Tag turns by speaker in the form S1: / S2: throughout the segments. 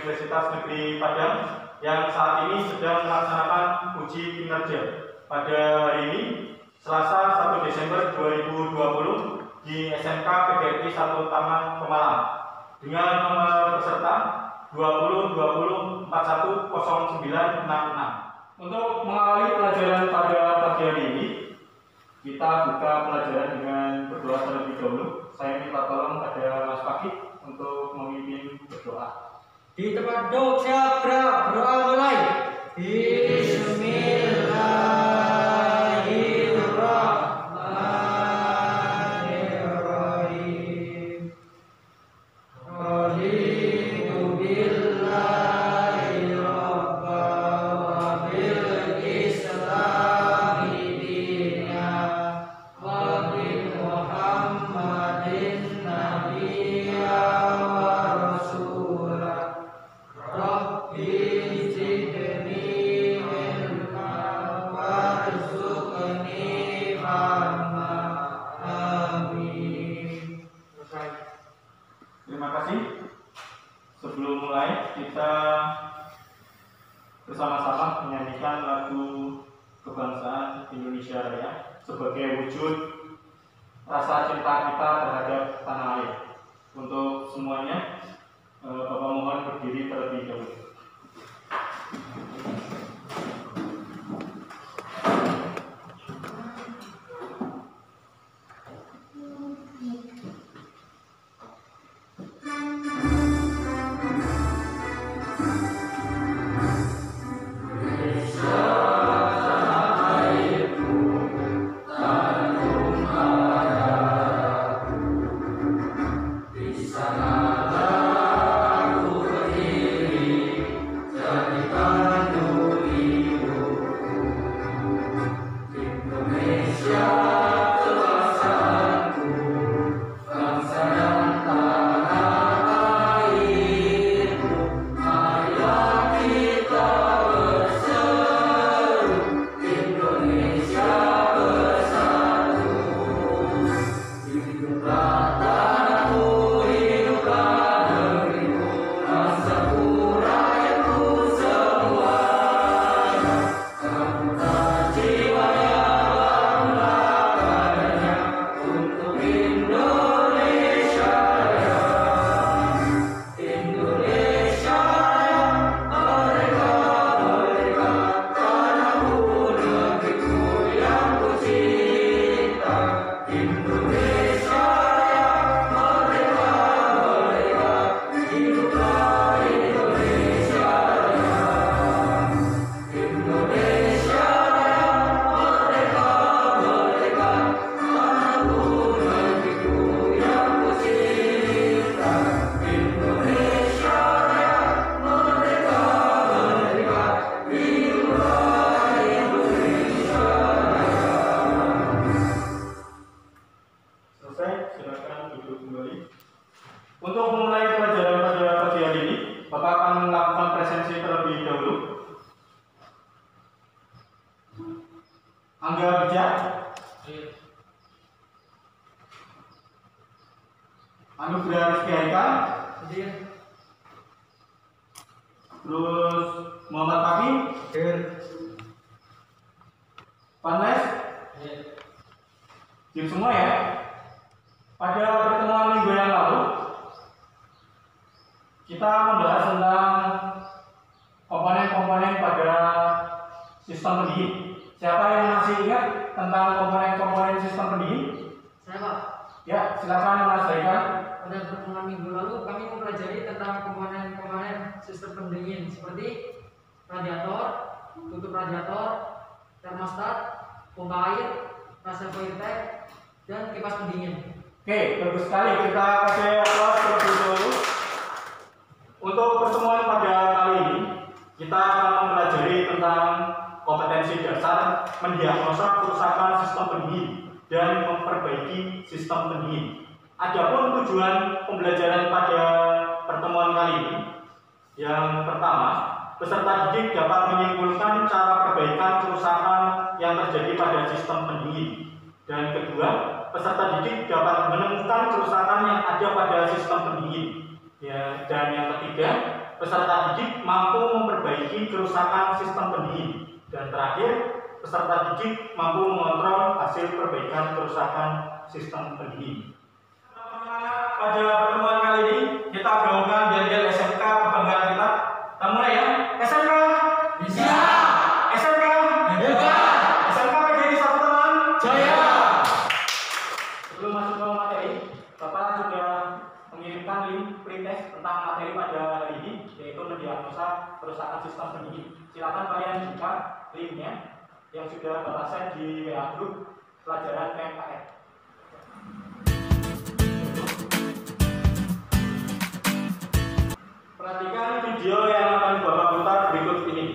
S1: Universitas Negeri Padang yang saat ini sedang melaksanakan uji kinerja pada hari ini Selasa 1 Desember 2020 di SMK PGRI 1 Taman Pemalang dengan nomor peserta 2020410966. Untuk mengawali pelajaran pada pagi hari ini, kita buka pelajaran dengan berdoa terlebih dahulu. Saya minta tolong pada Mas Fakih untuk memimpin berdoa.
S2: Di tempat duduk siap gerak, berdoa mulai. Bismillahirrahmanirrahim. Raditu billahi rabba wa bil islami dina wa bi Muhammadin nabiyya wa rasulah. Rabbi zidni ilma warzuqni fahma. Amin.
S1: Terima kasih. Sebelum mulai, kita bersama-sama menyanyikan lagu kebangsaan Indonesia Raya sebagai wujud rasa cinta kita terhadap tanah air. Untuk semuanya, Bapak mohon berdiri terlebih dahulu. Untuk memulai pelajaran pada pagi hari ini, Bapak akan melakukan presensi terlebih dahulu. Angga Bijak, Anugrah Rizky Haikal, terus Muhammad Fakih, Panles, Jim semua ya. Pada pertemuan minggu yang lalu, kita membahas tentang komponen-komponen pada sistem pendingin. Siapa yang masih ingat tentang komponen-komponen sistem pendingin?
S2: Saya, Pak.
S1: Ya, silakan Mas Haikal.
S2: Pada pertemuan minggu lalu kami mempelajari tentang komponen-komponen sistem pendingin seperti radiator, tutup radiator, termostat, pompa air, reservoir tank, dan kipas pendingin.
S1: Oke, bagus sekali. Kita kasih aplaus terlebih dahulu. Untuk pertemuan pada kali ini, kita akan mempelajari tentang kompetensi dasar mendiagnosa kerusakan sistem pendingin dan memperbaiki sistem pendingin. Adapun tujuan pembelajaran pada pertemuan kali ini, yang pertama, peserta didik dapat menyimpulkan cara perbaikan kerusakan yang terjadi pada sistem pendingin. Dan kedua, peserta didik dapat menemukan kerusakan yang ada pada sistem pendingin. Ya, dan yang ketiga, peserta didik mampu memperbaiki kerusakan sistem pendingin. Dan terakhir, peserta didik mampu mengontrol hasil perbaikan kerusakan sistem pendingin. Pada pertemuan kali ini, kita gaungkan bel-bel SMK kebanggaan kita. Kita mulai ya. SMK
S2: Bisa.
S1: SMK
S2: Hebat.
S1: SMK PGRI 1 Taman
S2: Jaya.
S1: Sebelum masuk ke materi, Bapak sudah mengirimkan link pretest tentang materi pada hari ini, yaitu mendiagnosa kerusakan sistem pendingin. Silakan kalian buka linknya yang sudah Bapak share di WA Group pelajaran PMKR. Perhatikan video yang akan Bapak putar berikut ini.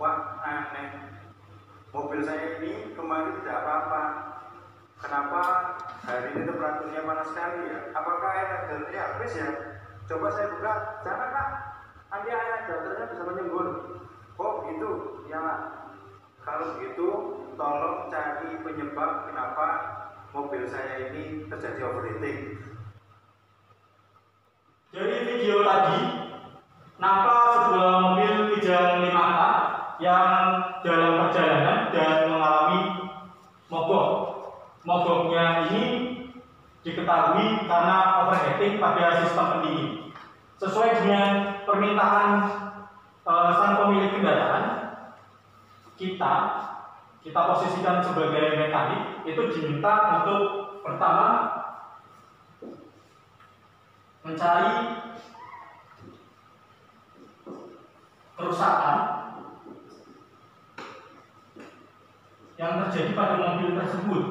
S3: Wah, aneh. Mobil saya ini kemarin tidak apa-apa. Kenapa hari ini temperaturnya panas sekali ya? Apakah air radiatornya habis ya? Coba saya buka. Jangan Pak, nanti air radiatornya bisa menyembur. Oh gitu, ya. Kalau begitu, tolong cari penyebab kenapa mobil saya ini terjadi overheating.
S1: Dari video tadi, nampak sebuah mobil Kijang 54 yang dalam perjalanan dan mengalami mogok. Mogoknya ini diketahui karena overheating pada sistem pendingin. Sesuai dengan permintaan sang pemilik kendaraan, kita posisikan sebagai mekanik itu diminta untuk pertama mencari kerusakan yang terjadi pada mobil tersebut.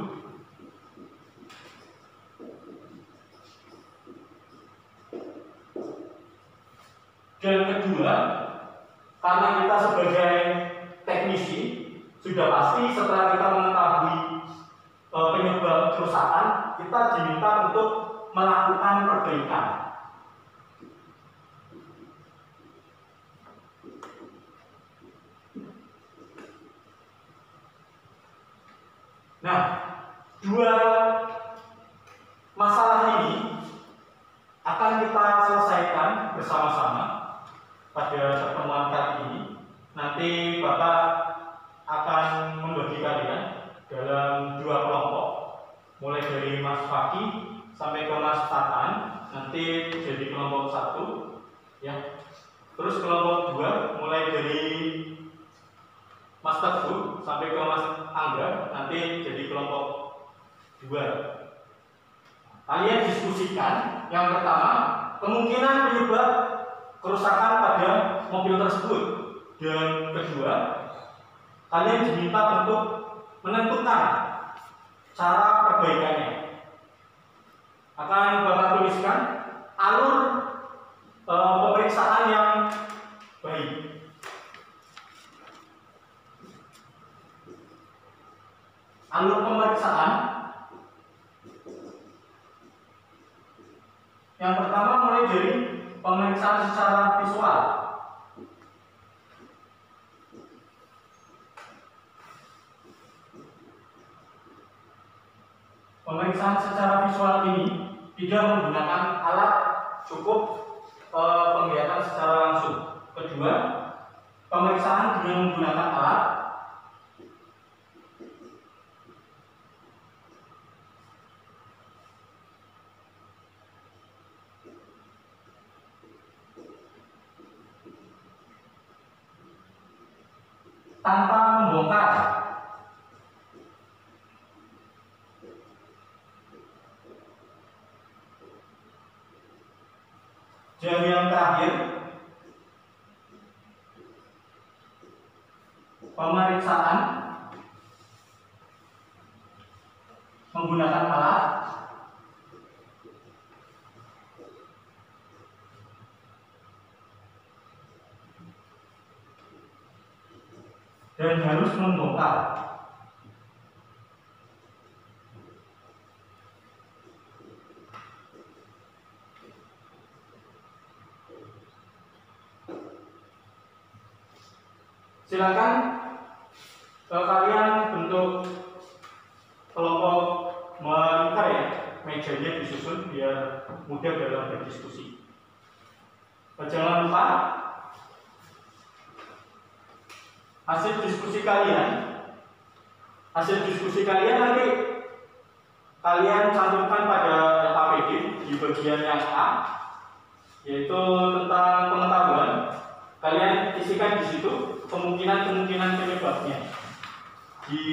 S1: Dan kedua, karena kita sebagai teknisi sudah pasti setelah kita mengetahui penyebab kerusakan, kita diminta untuk melakukan perbaikan. Nah, dua masalah ini akan kita selesaikan bersama-sama pada pertemuan kali ini. Nanti Bapak akan membagi kalian dalam dua kelompok, mulai dari Mas Faki sampai ke Mas Tatan. Nanti jadi kelompok 1, ya. Terus kelompok 2 mulai dari Mas Teguh sampai ke Mas Angga, nanti jadi kelompok 2. Kalian diskusikan. Yang pertama, kemungkinan penyebab kerusakan pada mobil tersebut. Dan kedua, kalian diminta untuk menentukan cara perbaikannya. Akan Bapak tuliskan alur pemeriksaan yang baik. Alur pemeriksaan yang pertama mulai dari pemeriksaan secara visual. Pemeriksaan secara visual ini tidak menggunakan alat, cukup penglihatan secara langsung. Kedua, pemeriksaan dengan menggunakan alat tanpa membongkar. Dan yang terakhir, pemeriksaan menggunakan alat dan harus membongkar. Silakan kalian bentuk kelompok melingkar ya, mejanya disusun biar mudah dalam berdiskusi. Jangan lupa hasil diskusi kalian nanti kalian cantumkan pada KPD di bagian yang A, yaitu tentang pengetahuan. Kalian isikan di situ kemungkinan penyebabnya di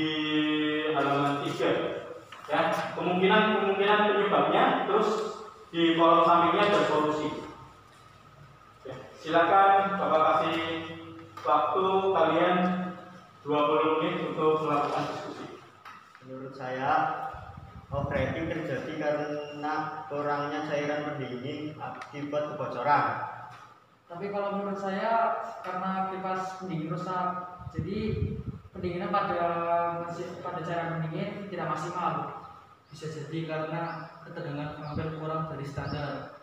S1: halaman 3 ya, kemungkinan penyebabnya, terus di kolom sampingnya ada solusi. Ya, silakan Bapak kasih waktu kalian 20 menit untuk melakukan diskusi.
S4: Menurut saya, overheating terjadi karena kurangnya cairan pendingin akibat kebocoran.
S2: Tapi kalau menurut saya karena kipas pendingin rusak, jadi pendinginan pada cairan pendingin tidak maksimal. Bisa jadi karena ketegangan hampir kurang dari standar.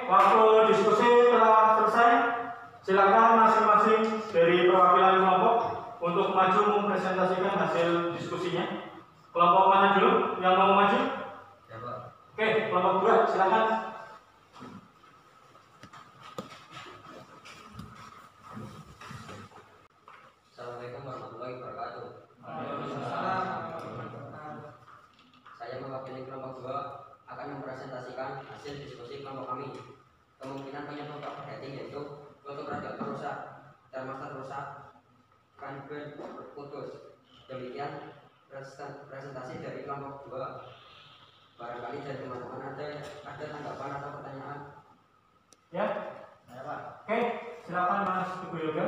S1: Waktu diskusi telah selesai. Silakan masing-masing dari perwakilan kelompok untuk maju mempresentasikan hasil diskusinya. Kelompok mana dulu yang mau maju?
S4: Ya, Pak.
S1: Oke, kelompok 2 silakan.
S5: Assalamualaikum warahmatullahi wabarakatuh. Saya mewakili kelompok 2 akan mempresentasikan hasil diskusi kelompok kami. Kemungkinan penyebab overheating yaitu tutup radiator rusak, termostat rusak, kanben putus. Demikian presentasi dari kelompok 2. Barangkali dari teman-teman ada tanggapan atau pertanyaan?
S1: Ya,
S4: Ya, Pak.
S1: oke, silakan Mas Teguh Yoga.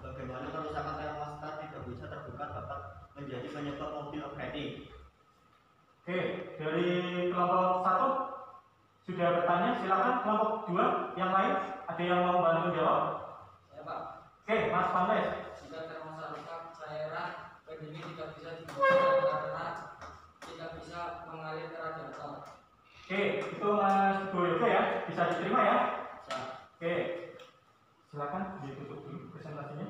S4: Bagaimana kerusakan termostat tidak bisa terbuka dapat menjadi penyebab mobil overheating?
S1: Oke, dari kelompok 1 sudah bertanya, silakan. Kelompok 2 yang lain ada yang mau bantu jawab?
S2: Ya Pak,
S1: Oke, Mas Pandes.
S2: jika termostat rusak, cairan pendingin tidak bisa dibuka karena tidak bisa mengalir ke radiator.
S1: Oke, itu Mas Teguh Yoga ya, bisa diterima ya? Oke, silakan ditutup dulu presentasinya.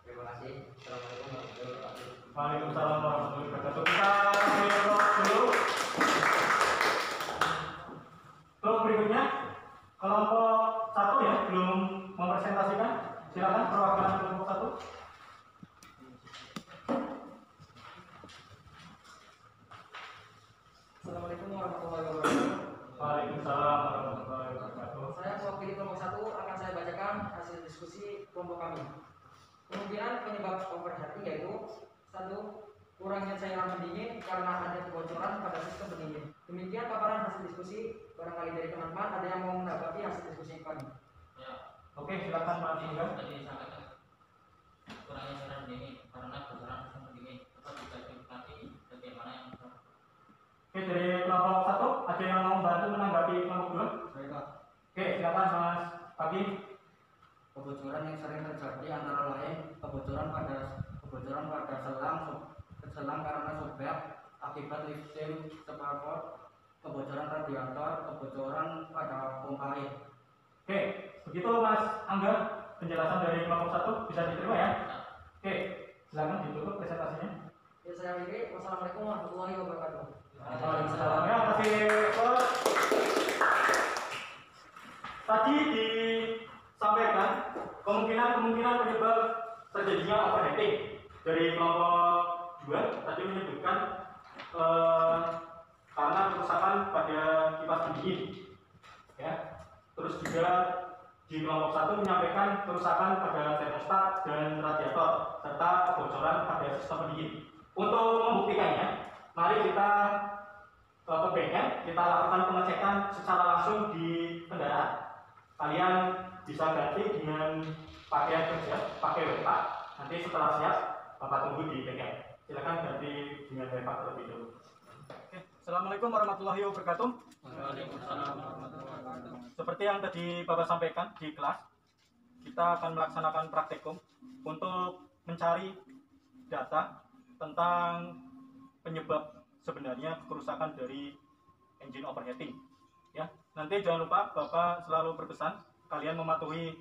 S5: Terima kasih. Assalamualaikum warahmatullahi wabarakatuh.
S1: Waalaikumsalam warahmatullahi wabarakatuh. Kita dialog dulu. Terus berikutnya kelompok 1 ya, belum mempresentasikan. Silakan perwakilan kelompok 1.
S2: Assalamualaikum warahmatullahi wabarakatuh.
S1: Waalaikumsalam warahmatullahi wabarakatuh.
S2: Saya mewakili kelompok 1 diskusi kelompok kami. Kemungkinan penyebab overheating yaitu 1. Kurangnya cairan pendingin karena ada kebocoran pada sistem pendingin. Demikian paparan hasil diskusi. Barangkali dari teman-teman ada yang mau menanggapi hasil diskusi kami.
S1: Oke, silakan Mas Angga.
S6: Tadi disampaikan kurangnya cairan pendingin karena kebocoran sistem pendingin. Apa bisa dinikmati bagaimana yang
S1: Oke, dari kelompok 1 ada yang mau bantu menanggapi kelompok 2?
S4: Baik, Pak.
S1: Oke, silakan Mas Pagi.
S4: Kebocoran yang sering terjadi antara lain kebocoran pada selang karena sobek akibat lifting spakbor, kebocoran radiator, kebocoran pada pompa air.
S1: Oke, begitu Mas Angga, penjelasan dari kelompok 1 bisa diterima ya? Oke, silakan ditutup presentasinya.
S2: Ya, saya akhiri. Wassalamualaikum warahmatullahi wabarakatuh.
S1: Waalaikumsalam. Ya, kasih Bos. Tadi disampaikan kemungkinan penyebab terjadinya overheating dari kelompok 2 tadi menyebutkan karena kerusakan pada kipas pendingin, ya. Terus juga di kelompok 1 menyampaikan kerusakan pada termostat dan radiator serta kebocoran pada sistem pendingin. Untuk membuktikannya, mari kita ke bengkel, kita lakukan pengecekan secara langsung di kendaraan. Kalian bisa ganti dengan pakaian kerja, pakai wepak. Nanti setelah siap, Bapak tunggu di bengkel. Silakan ganti dengan wepak terlebih dahulu. Oke, Assalamualaikum warahmatullahi wabarakatuh.
S6: Waalaikumsalam warahmatullahi wabarakatuh.
S1: Seperti yang tadi Bapak sampaikan di kelas, kita akan melaksanakan praktikum untuk mencari data tentang penyebab sebenarnya kerusakan dari engine overheating. Ya, nanti jangan lupa Bapak selalu berpesan kalian mematuhi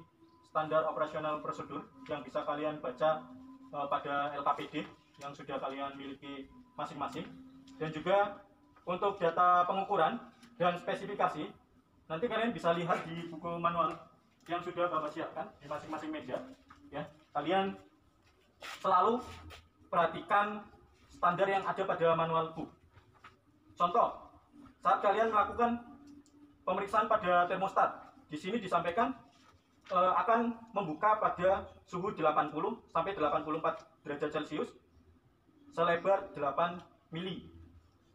S1: standar operasional prosedur yang bisa kalian baca pada LKPD yang sudah kalian miliki masing-masing, dan juga untuk data pengukuran dan spesifikasi nanti kalian bisa lihat di buku manual yang sudah Bapak siapkan di masing-masing meja. Ya, kalian selalu perhatikan standar yang ada pada manual book. Contoh, saat kalian melakukan pemeriksaan pada termostat, di sini disampaikan akan membuka pada suhu 80 sampai 84 derajat Celcius selebar 8 mili.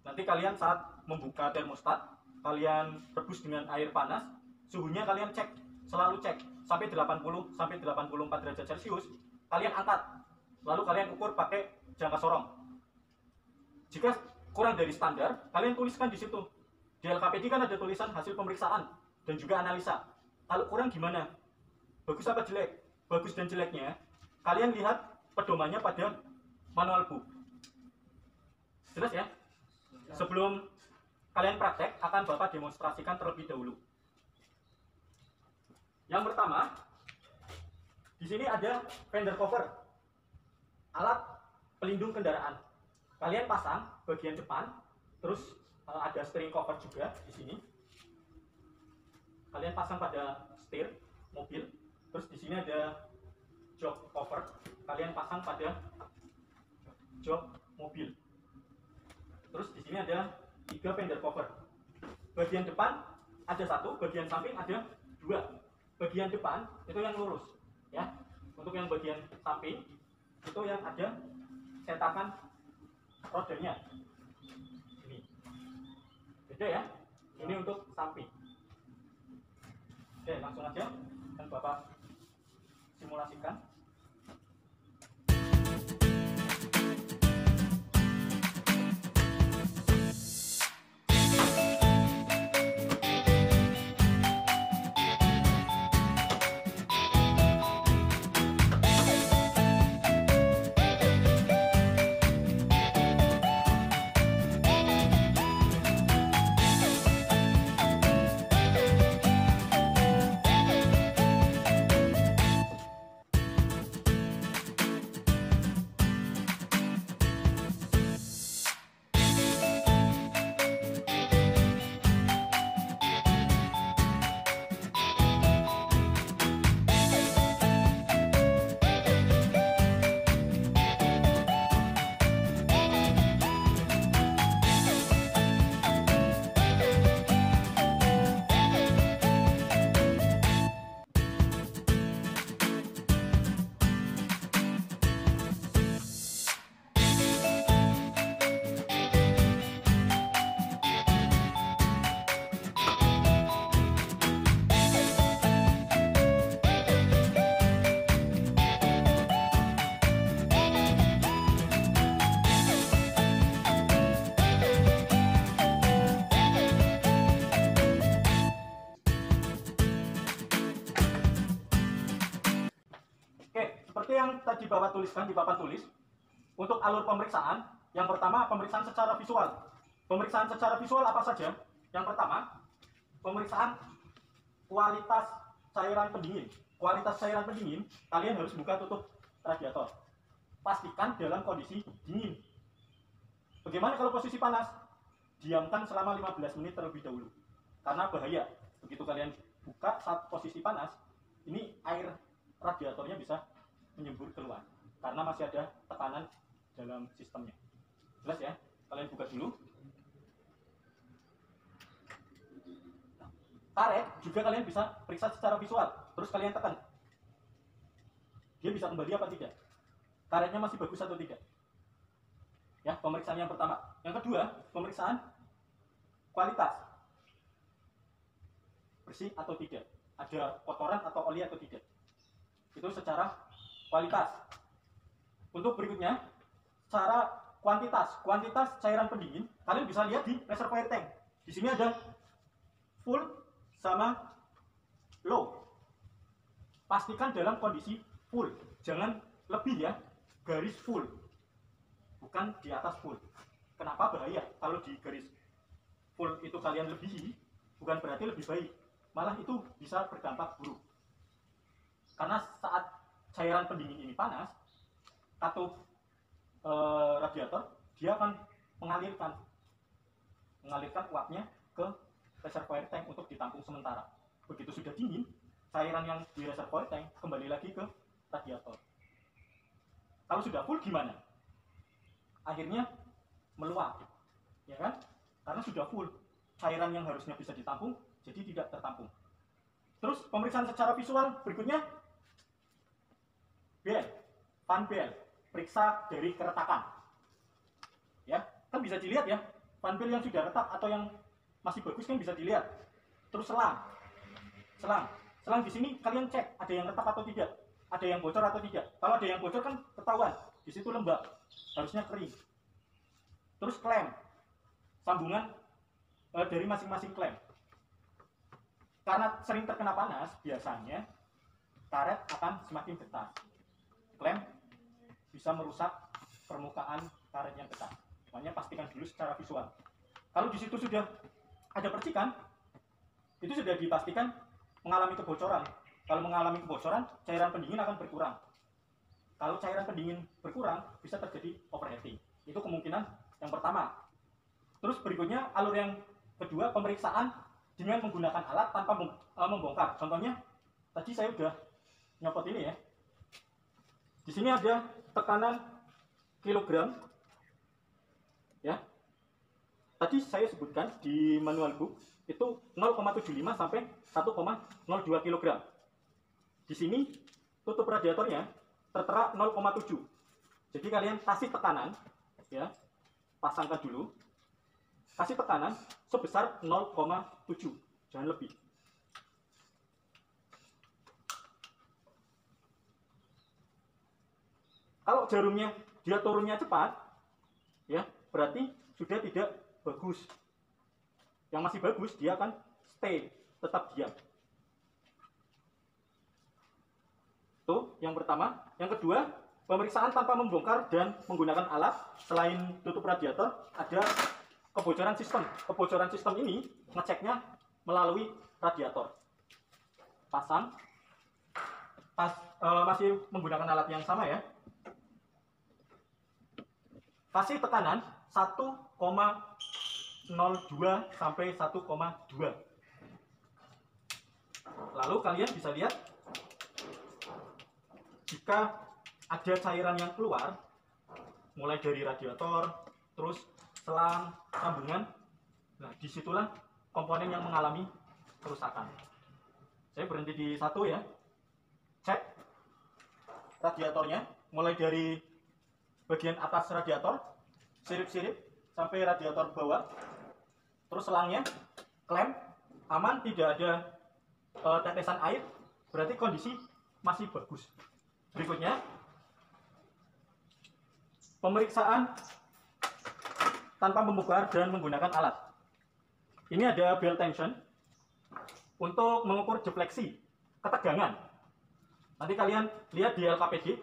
S1: Nanti kalian saat membuka termostat, kalian rebus dengan air panas, suhunya kalian cek, selalu cek sampai 80 sampai 84 derajat Celcius, kalian angkat, lalu kalian ukur pakai jangka sorong. Jika kurang dari standar, kalian tuliskan di situ. Di LKPD kan ada tulisan hasil pemeriksaan dan juga analisa. Kalau kurang gimana? Bagus apa jelek? Bagus dan jeleknya, kalian lihat pedomannya pada manual book. Jelas ya? Sebelum kalian praktek, akan Bapak demonstrasikan terlebih dahulu. Yang pertama, di sini ada fender cover, alat pelindung kendaraan. Kalian pasang bagian depan, terus ada steering cover juga di sini. Kalian pasang pada setir mobil, terus di sini ada jok cover. Kalian pasang pada jok mobil. Terus di sini ada 3 fender cover. Bagian depan ada 1, bagian samping ada 2. Bagian depan itu yang lurus, ya. Untuk yang bagian samping itu yang ada cetakan rodanya. Ini. Beda ya. Ini untuk samping. Oke, langsung aja kan Bapak simulasikan. yang tadi Bapak tuliskan di papan tulis, untuk alur pemeriksaan, yang pertama pemeriksaan secara visual. Pemeriksaan secara visual apa saja? Yang pertama, pemeriksaan kualitas cairan pendingin. Kualitas cairan pendingin, kalian harus buka tutup radiator. Pastikan dalam kondisi dingin. Bagaimana kalau posisi panas? Diamkan selama 15 menit terlebih dahulu. Karena bahaya. Begitu kalian buka saat posisi panas, ini air radiatornya bisa menyembur keluar. Karena masih ada tekanan dalam sistemnya. Jelas ya? Kalian buka dulu. Karet juga kalian bisa periksa secara visual. Terus kalian tekan. Dia bisa kembali apa tidak? Karetnya masih bagus atau tidak? Ya, pemeriksaan yang pertama. Yang kedua, pemeriksaan kualitas. Bersih atau tidak? Ada kotoran atau oli atau tidak? Itu secara kualitas. Untuk berikutnya, secara kuantitas. Kuantitas cairan pendingin, kalian bisa lihat di reservoir tank. Di sini ada full sama low. Pastikan dalam kondisi full. Jangan lebih ya, garis full. Bukan di atas full. Kenapa bahaya? Kalau di garis full itu kalian lebihi, bukan berarti lebih baik. Malah itu bisa berdampak buruk. Karena saat cairan pendingin ini panas, katup radiator, dia akan mengalirkan uapnya ke reservoir tank untuk ditampung sementara. Begitu sudah dingin, cairan yang di reservoir tank kembali lagi ke radiator. Kalau sudah full gimana? Akhirnya meluap, ya kan? Karena sudah full, cairan yang harusnya bisa ditampung jadi tidak tertampung. Terus pemeriksaan secara visual berikutnya, fan bel, periksa dari keretakan. Ya, kan bisa dilihat ya, fan bel yang sudah retak atau yang masih bagus kan bisa dilihat. Terus selang di sini kalian cek ada yang retak atau tidak, ada yang bocor atau tidak. Kalau ada yang bocor kan ketahuan, di situ lembab, harusnya kering. Terus klem, sambungan dari masing-masing klem. Karena sering terkena panas, biasanya karet akan semakin ketat. Klem bisa merusak permukaan karet yang ketat. Makanya pastikan dulu secara visual. Kalau di situ sudah ada percikan, itu sudah dipastikan mengalami kebocoran. Kalau mengalami kebocoran, cairan pendingin akan berkurang. Kalau cairan pendingin berkurang, bisa terjadi overheating. Itu kemungkinan yang pertama. Terus berikutnya, alur yang kedua, pemeriksaan dengan menggunakan alat tanpa membongkar. Contohnya, tadi saya udah nyopot ini ya. Di sini ada tekanan kilogram. Ya. Tadi saya sebutkan di manual book itu 0,75 sampai 1,02 kg. Di sini tutup radiatornya tertera 0,7. Jadi kalian kasih tekanan, ya, pasangkan dulu, kasih tekanan sebesar 0,7, jangan lebih. Kalau jarumnya dia turunnya cepat, ya, berarti sudah tidak bagus. Yang masih bagus dia akan stay, tetap diam. Itu yang pertama. Yang kedua, pemeriksaan tanpa membongkar dan menggunakan alat. Selain tutup radiator, ada kebocoran sistem. Kebocoran sistem ini ngeceknya melalui radiator. Pasang, masih menggunakan alat yang sama ya. Kasih tekanan 1,02 sampai 1,2. Lalu kalian bisa lihat jika ada cairan yang keluar mulai dari radiator, terus selang, sambungan, nah disitulah komponen yang mengalami kerusakan. Saya berhenti di satu ya. Cek radiatornya mulai dari bagian atas radiator, sirip-sirip sampai radiator bawah, terus selangnya, klem, aman, tidak ada tetesan air, berarti kondisi masih bagus. Berikutnya, pemeriksaan tanpa membongkar dan menggunakan alat. Ini ada belt tension untuk mengukur defleksi, ketegangan. Nanti kalian lihat di LKPD,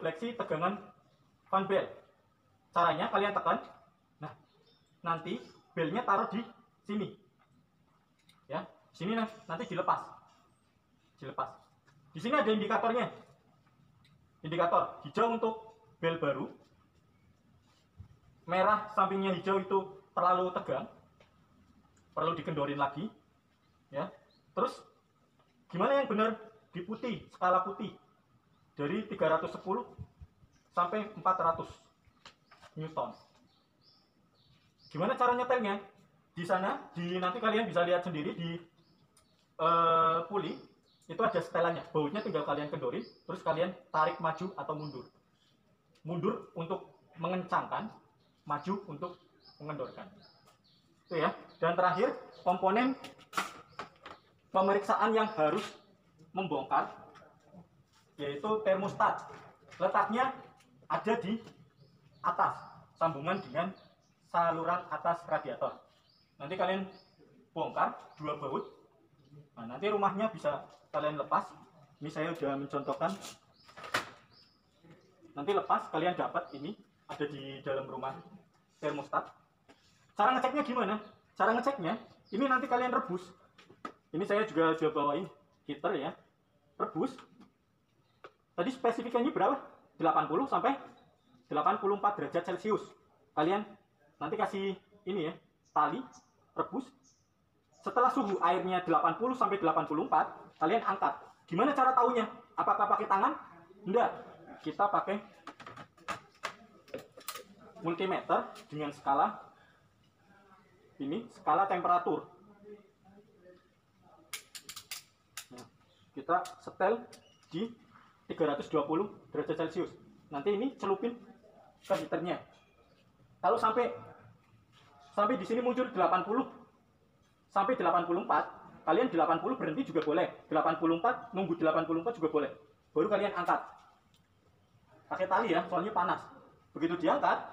S1: defleksi tegangan fan bell. Caranya kalian tekan. Nah, nanti belnya taruh di sini. Ya, sini nanti dilepas. Dilepas. Di sini ada indikatornya. Indikator hijau untuk bel baru. Merah sampingnya hijau itu terlalu tegang. Perlu dikendorin lagi. Ya. Terus gimana yang benar? Di putih, skala putih. Dari 310 sampai 400 Newton. Gimana cara nyetelnya? Di sana, nanti kalian bisa lihat sendiri di puli, itu ada setelannya. Bautnya tinggal kalian kendorin, terus kalian tarik maju atau mundur. Mundur untuk mengencangkan, maju untuk mengendorkan. Itu ya. Dan terakhir, komponen pemeriksaan yang harus membongkar, yaitu termostat. Letaknya ada di atas, sambungan dengan saluran atas radiator. Nanti kalian bongkar 2 baut. Nah, nanti rumahnya bisa kalian lepas. Ini saya sudah mencontohkan. Nanti lepas, kalian dapat ini ada di dalam rumah termostat. Cara ngeceknya gimana? Cara ngeceknya, ini nanti kalian rebus. Ini saya juga sudah bawain heater ya. Rebus. Tadi spesifikasinya berapa? 80 sampai 84 derajat Celcius. Kalian nanti kasih ini ya, tali, rebus. Setelah suhu airnya 80 sampai 84, kalian angkat. Gimana cara tahunya? Apakah pakai tangan? Enggak. Kita pakai multimeter dengan skala ini, skala temperatur. Nah, kita setel di 320 derajat Celcius. Nanti ini celupin ke heaternya. Kalau sampai di sini muncul 80 sampai 84, kalian 80 berhenti juga boleh. 84 nunggu 84 juga boleh. Baru kalian angkat. Pakai tali ya, soalnya panas. Begitu diangkat,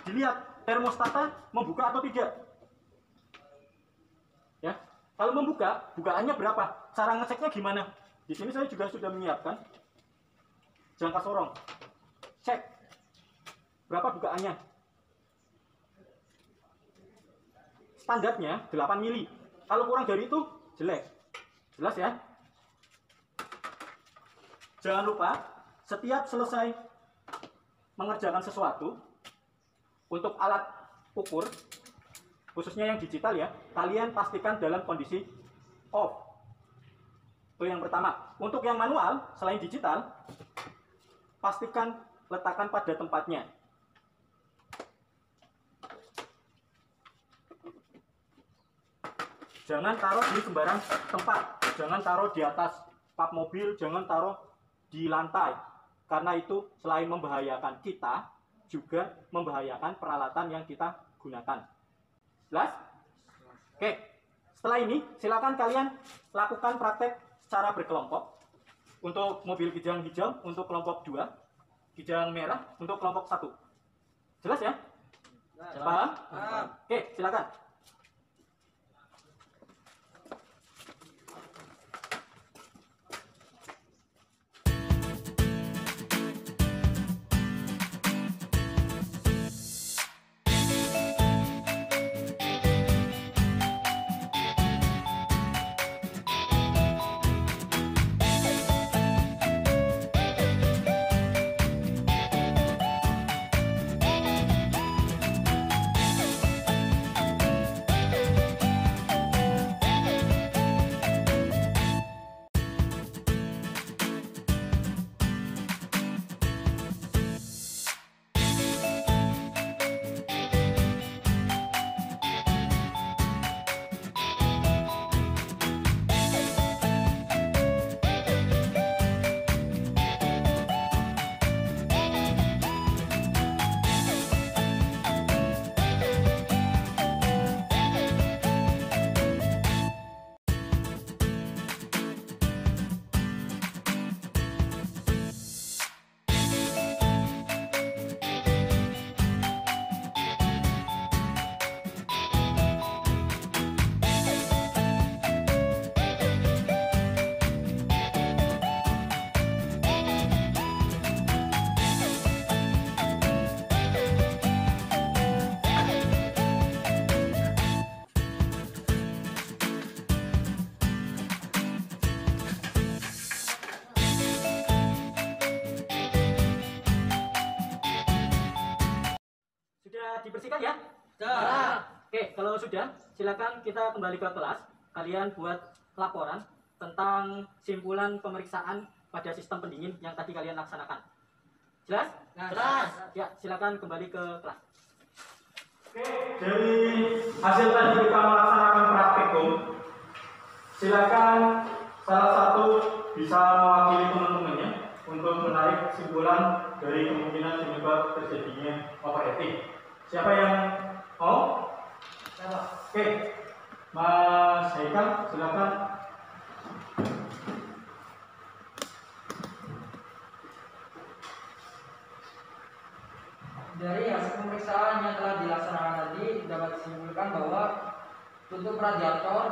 S1: dilihat termostatnya membuka atau tidak. Ya. Kalau membuka, bukaannya berapa? Cara ngeceknya gimana? Di sini saya juga sudah menyiapkan jangka sorong. Cek berapa bukaannya. Standarnya 8 mili. Kalau kurang dari itu jelek. Jelas ya? Jangan lupa setiap selesai mengerjakan sesuatu untuk alat ukur, khususnya yang digital ya, kalian pastikan dalam kondisi off. Itu yang pertama. Untuk yang manual, selain digital, pastikan letakkan pada tempatnya. Jangan taruh di sembarang tempat. Jangan taruh di atas kap mobil, jangan taruh di lantai. Karena itu selain membahayakan kita, juga membahayakan peralatan yang kita gunakan. Jelas? Oke. Setelah ini, silakan kalian lakukan praktek secara berkelompok. Untuk mobil kijang hijau, untuk kelompok 2. Kijang merah, untuk kelompok 1. Jelas ya? Paham? Oke, silakan.
S7: dibersihkan ya? Oke, kalau sudah, silakan kita kembali ke kelas. Kalian buat laporan tentang simpulan pemeriksaan pada sistem pendingin yang tadi kalian laksanakan. Jelas?
S2: Jelas.
S7: Ya, silakan kembali ke kelas.
S1: Oke, dari hasil tadi kita melaksanakan praktikum, silakan salah satu bisa mewakili teman-temannya untuk menarik kesimpulan dari kemungkinan penyebab terjadinya overheating. Siapa yang mau? Oke, Mas Haikal, silakan.
S2: Dari hasil pemeriksaan yang telah dilaksanakan tadi dapat disimpulkan bahwa tutup radiator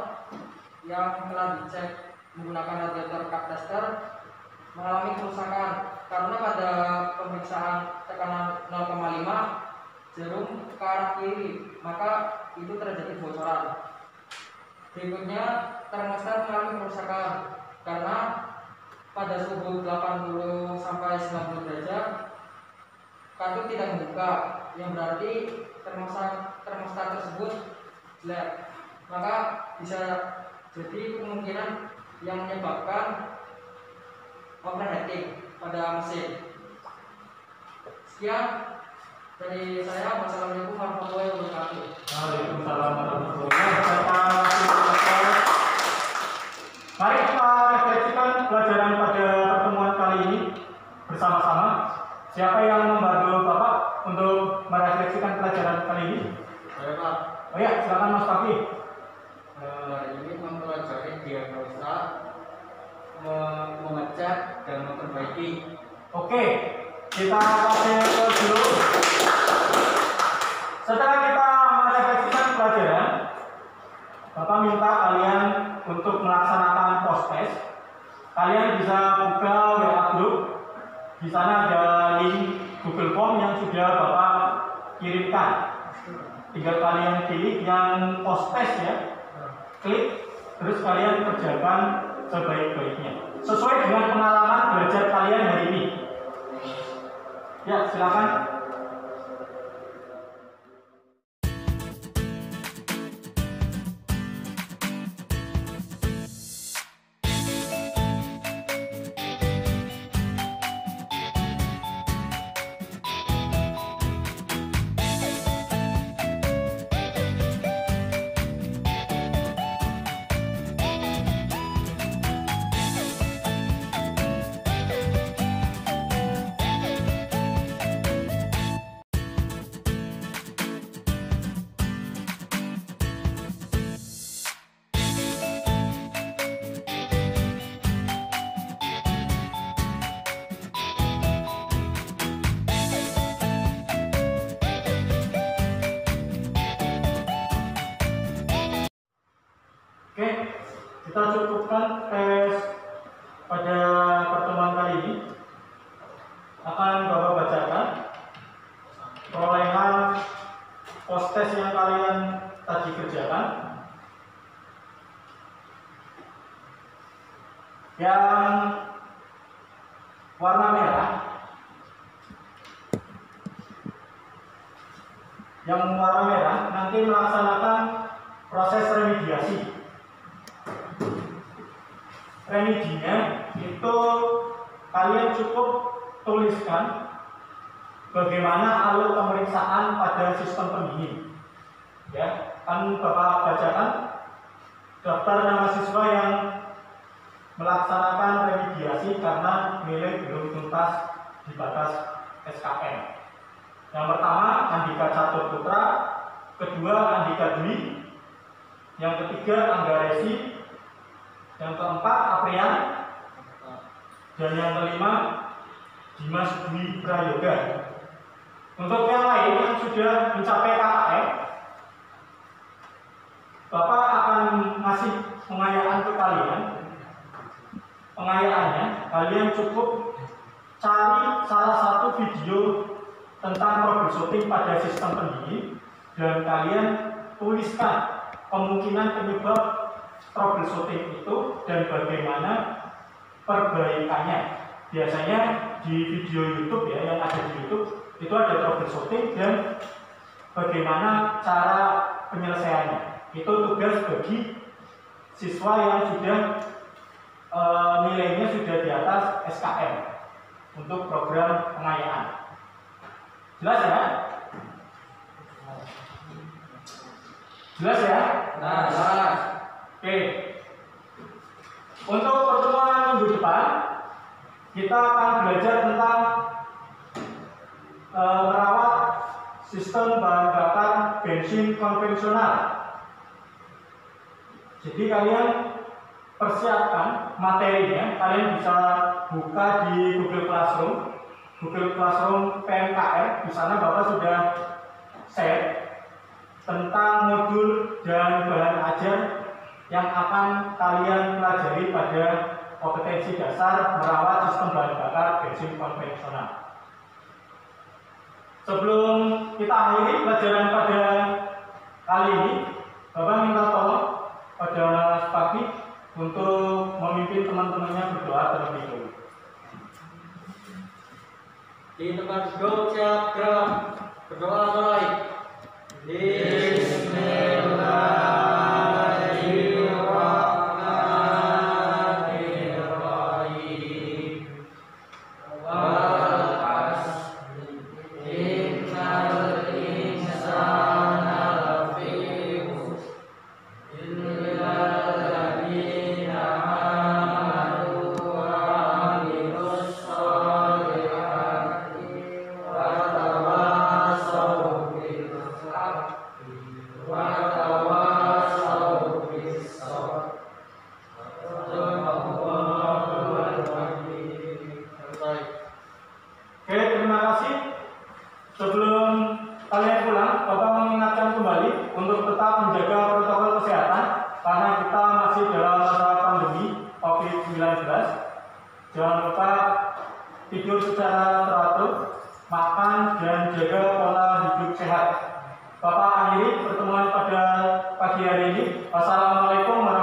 S2: yang telah dicek menggunakan radiator cup tester mengalami kerusakan karena pada pemeriksaan tekanan 0,5 jarum ke arah kiri, maka itu terjadi bocoran. Berikutnya, termostat mengalami kerusakan karena pada suhu 80 sampai 90 derajat katup tidak membuka, yang berarti termostat tersebut jelek. Maka bisa jadi kemungkinan yang menyebabkan overheating pada mesin. Sekian dari saya. Wassalamualaikum warahmatullahi wabarakatuh.
S1: Waalaikumsalam warahmatullahi wabarakatuh. Mari kita refleksikan pelajaran pada pertemuan kali ini bersama-sama. Siapa yang membantu Bapak untuk merefleksikan pelajaran kali ini?
S6: Saya Pak,
S1: Oh ya, silakan Mas Fakih.
S6: ini mempelajari diagnosa, mengecek dan memperbaiki.
S1: Oke, kita pakai dulu. Setelah kita merefleksikan pelajaran, Bapak minta kalian untuk melaksanakan post test. Kalian bisa buka WA group. Di sana ada link Google Form yang sudah Bapak kirimkan. Tinggal kalian pilih yang post test ya. Klik, terus kalian kerjakan sebaik-baiknya sesuai dengan pengalaman belajar kalian hari ini. Ya, silakan. Oke, kita cukupkan tes pada pertemuan kali ini. Akan Bapak bacakan perolehan post test yang kalian tadi kerjakan. Yang warna merah, nanti melaksanakan proses remediasi. Remedinya itu kalian cukup tuliskan bagaimana alur pemeriksaan pada sistem pendingin. Ya, kan Bapak bacakan daftar nama siswa yang melaksanakan remediasi karena nilai belum tuntas di batas SKN. Yang pertama Andika Catur Putra, kedua Andika Dwi, yang ketiga Angga Resi, yang keempat Aprian, dan yang kelima Dimas Dwi Prayoga. Untuk yang lain yang sudah mencapai KKM, Bapak akan ngasih pengayaan ke kalian. Pengayaannya, kalian cukup cari salah satu video tentang troubleshooting pada sistem pendingin dan kalian tuliskan kemungkinan penyebab troubleshooting itu dan bagaimana perbaikannya. Biasanya di video YouTube ya, yang ada di YouTube itu ada troubleshooting dan bagaimana cara penyelesaiannya. Itu tugas bagi siswa yang sudah nilainya sudah di atas SKM untuk program pengayaan. Jelas ya? Jelas ya?
S5: Jelas.
S1: Oke. Untuk pertemuan minggu depan, kita akan belajar tentang merawat sistem bahan bakar bensin konvensional. Jadi kalian persiapkan materinya, kalian bisa buka di Google Classroom PMKR. Di sana Bapak sudah share tentang modul dan bahan ajar yang akan kalian pelajari pada kompetensi dasar merawat sistem bahan bakar bensin konvensional. Sebelum kita akhiri pelajaran pada kali ini, Bapak minta tolong pada Mas Pagi untuk memimpin teman-temannya berdoa terlebih dahulu.
S7: Di tempat duduk siap gerak, berdoa mulai.
S1: Oke, terima kasih. Sebelum kalian pulang, Bapak mengingatkan kembali untuk tetap menjaga protokol kesehatan karena kita masih dalam masa pandemi COVID-19. Jangan lupa tidur secara teratur, makan dan jaga pola hidup sehat. Bapak akhiri pertemuan pada pagi hari ini. Wassalamualaikum warahmatullahi wabarakatuh.